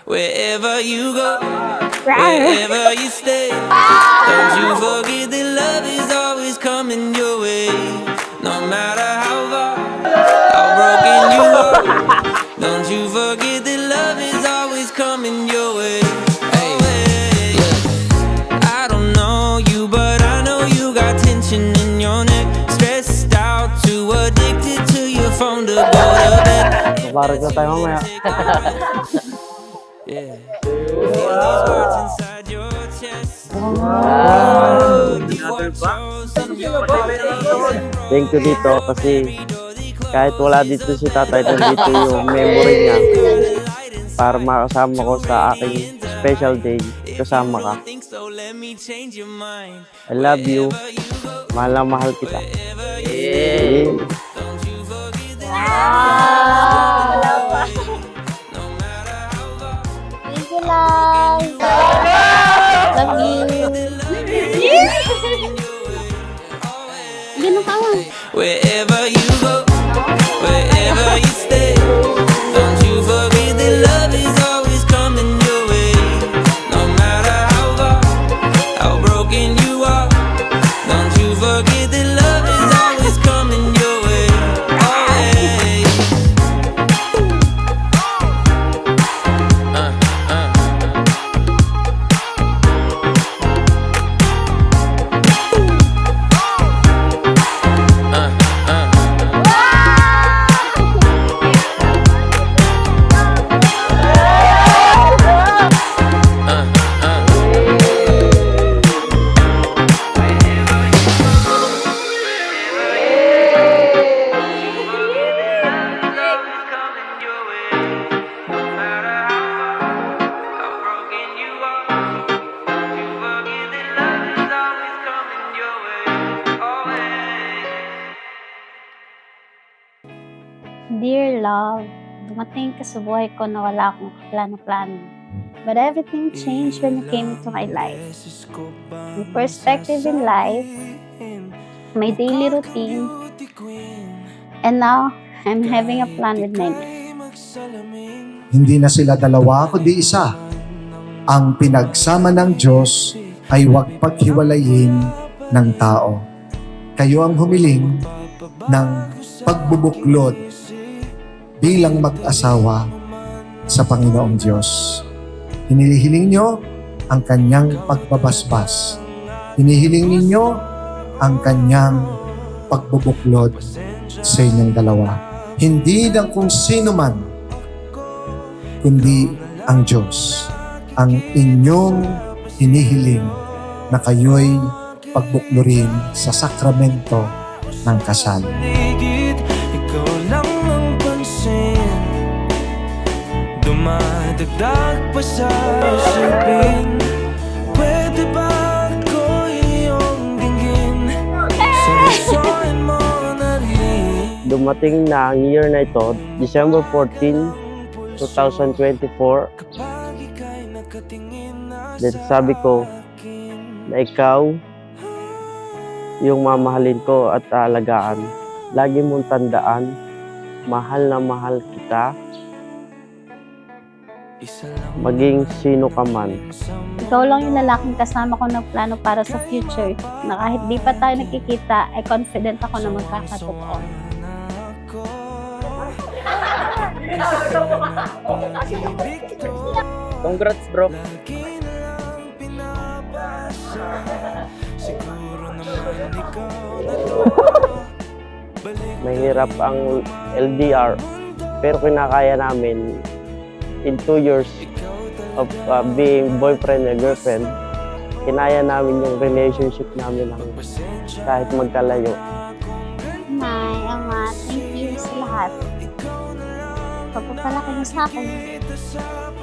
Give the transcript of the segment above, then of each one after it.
Wherever you go, wherever you stay, don't you forget that love is always coming your way. No matter how far, how broken you are, don't you forget that love is always coming your way. Hey, I don't know you, but I know you got tension in your neck, stressed out, too addicted to your phone to go to bed. Parang na tayo mamaya. Yeah. Feel these words inside your chest. Thank you dito kasi kahit wala dito si tatay, nandito yung memory niya para makasama ko sa aking special day. Kasama ka. I love you. Mahal na mahal kita. Yeah. Thank you, love. Love you. Ganun ka nga. Wherever you go, wherever you stay, don't you forget that love is always coming your way. No matter how far, how broken you are, don't you forget that love is always coming your way. Always. Dear love, dumating ka sa buhay ko na wala akong plano-plano. But everything changed when you came into my life. My perspective in life, my daily routine, and now I'm having a plan with my life. Hindi na sila dalawa, kundi isa. Ang pinagsama ng Diyos ay huwag paghiwalayin ng tao. Kayo ang humiling ng pagbubuklod bilang mag-asawa sa Panginoong Diyos. Hinihiling nyo ang kanyang pagbabasbas. Hinihiling ninyo ang kanyang pagbubuklod sa inyong dalawa. Hindi ng kung sino man, kundi ang Diyos ang inyong hinihiling na kayo'y pagbuklurin sa sakramento ng kasal. Ikaw lang ang pansin, dumadagdag pa sa isipin. Pwede ba ko iyong dinggin? Sabihin mo na rin. Dumating na ang year na ito, December 14, 2024. Then sabi ko na ikaw yung mamahalin ko at aalagaan. Lagi mong tandaan, mahal na mahal kita. Maging sino ka man. Ikaw lang yung lalaking kasama ko ng plano para sa future, na kahit di pa tayo nakikita, ay confident ako na magkakatotoo. Congrats, bro. Mahirap ang LDR, pero kinakaya namin in 2 years of being boyfriend and girlfriend. Kinaya namin yung relationship namin ng kahit magkalayo. Nay, Ama, thank you sa lahat. Pagpapalaki mo sa akin,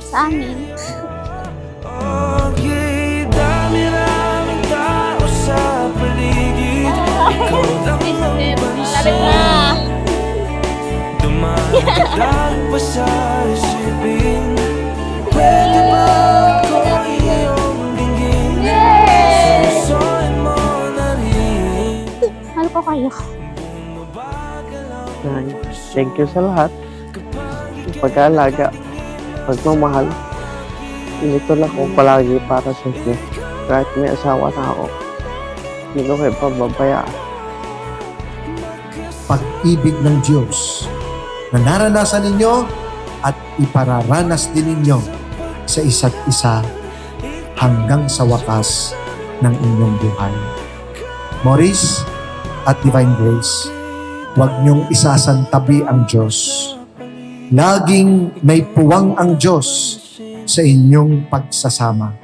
sa amin. Okay, dami-raming tao sa paligid. Ikaw lang ang pansin, dumadagdag pa sa isipin. Pwede ba ko iyong dinggin? Susuin mo na rin. Mahal ko kayo. Nay, thank you sa lahat. Pag-aalaga, pagmamahal. Ganito lang ako palagi para sa inyo. Kahit may asawa na ako, hindi ko kayo pababayaan. Pag-ibig ng Diyos na naranasan ninyo at ipararanas din ninyo sa isa't isa hanggang sa wakas ng inyong buhay. Maurice at Divine Grace, huwag niyong isasantabi ang Diyos. Laging may puwang ang Diyos sa inyong pagsasama.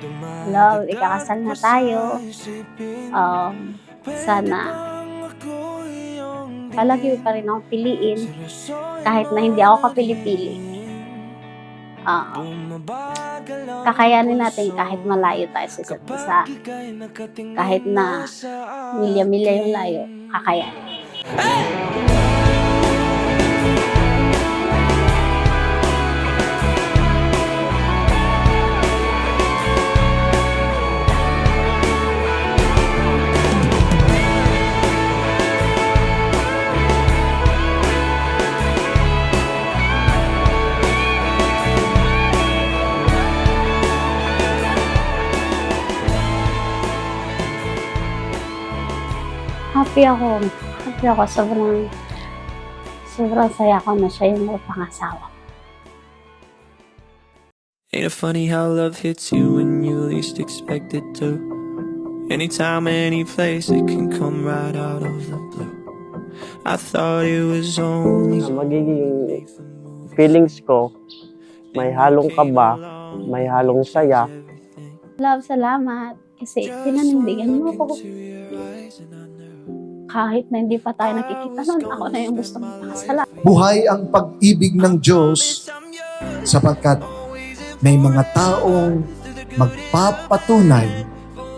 Love, ikakasal na tayo. Sana palagi pa rin akong piliin kahit na hindi ako kapili-pili. Kakayanin natin kahit malayo tayo sa isa't isa. Kahit na milya-milya yung layo, kakayanin. Happy ako. Sobrang saya ko na siya yung pangasawa. Ain't it funny how love hits you when you least expect it to? Anytime, any place, it can come right out of the blue. I thought it was only Ang magiging feelings ko, may halong kaba, may halong saya. Love, salamat. Kasi pinanindigan mo ko. Kahit na hindi pa tayo nakikita nun, ako na yung gusto mong pakasala. Buhay ang pag-ibig ng Diyos sapagkat may mga taong magpapatunay,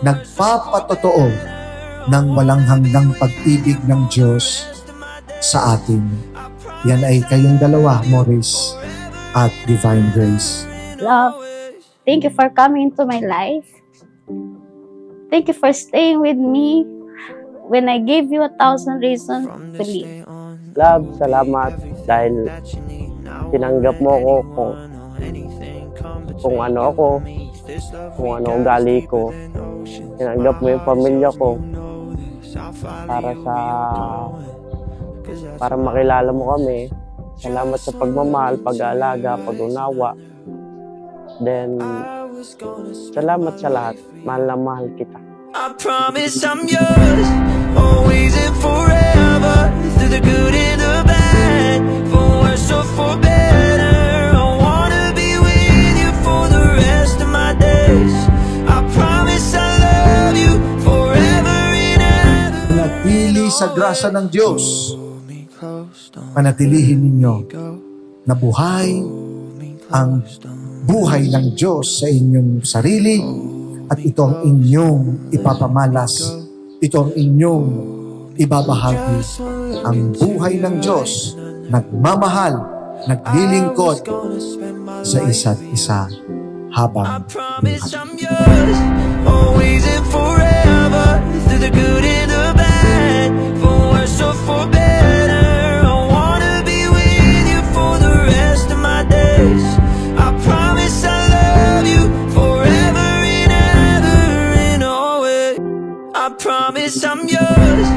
nagpapatotoo ng walang hanggang pag-ibig ng Diyos sa atin. Yan ay kayong dalawa, Maurice at Divine Grace. Love, thank you for coming into my life. Thank you for staying with me when I gave you 1,000 reasons to leave. Love, salamat dahil tinanggap mo ako kung ano ako, kung ano ugali ko. Tinanggap mo yung pamilya ko para makilala mo kami. Salamat sa pagmamahal, pag-aalaga, pag-unawa. Then, salamat sa lahat. Mahal na mahal kita. I promise I'm yours, always and forever, through the good and the bad, for worse or for better. I wanna be with you for the rest of my days. I promise I love you forever and ever. Manatili sa grasya ng Diyos. Manatilihin ninyo na buhay ang buhay ng Diyos sa inyong sarili. At ito ang inyong ipapamalas. Ito ang inyong ibabahagi. Ang buhay ng Diyos, nagmamahal, naglilingkod sa isa't isa habang buhay. I'm yours, always and forever, through the good and the bad, for worse or for better. I wanna be with you for the rest of my days. I promise I love you forever and ever and always. I promise I'm yours,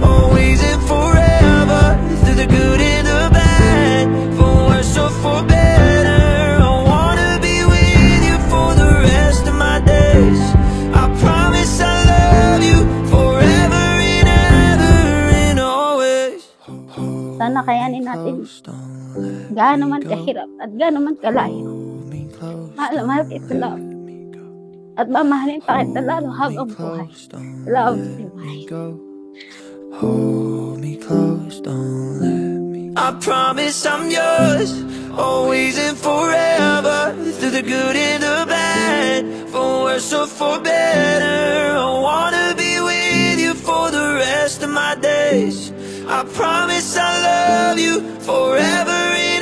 always and forever, through the good and the bad, for worse or for better. I wanna be with you for the rest of my days. I promise I love you forever and ever and always. Sana kayanin natin gaano man kahirap at gaano man kalayo. Mahal na mahal kita, love. At mamahalin pa kita lalo habang buhay. Love, Divine. Hold me close, don't let me. I promise I'm yours, always and forever, through the good and the bad, for worse or for better. I wanna be with you for the rest of my days. I promise I love you forever and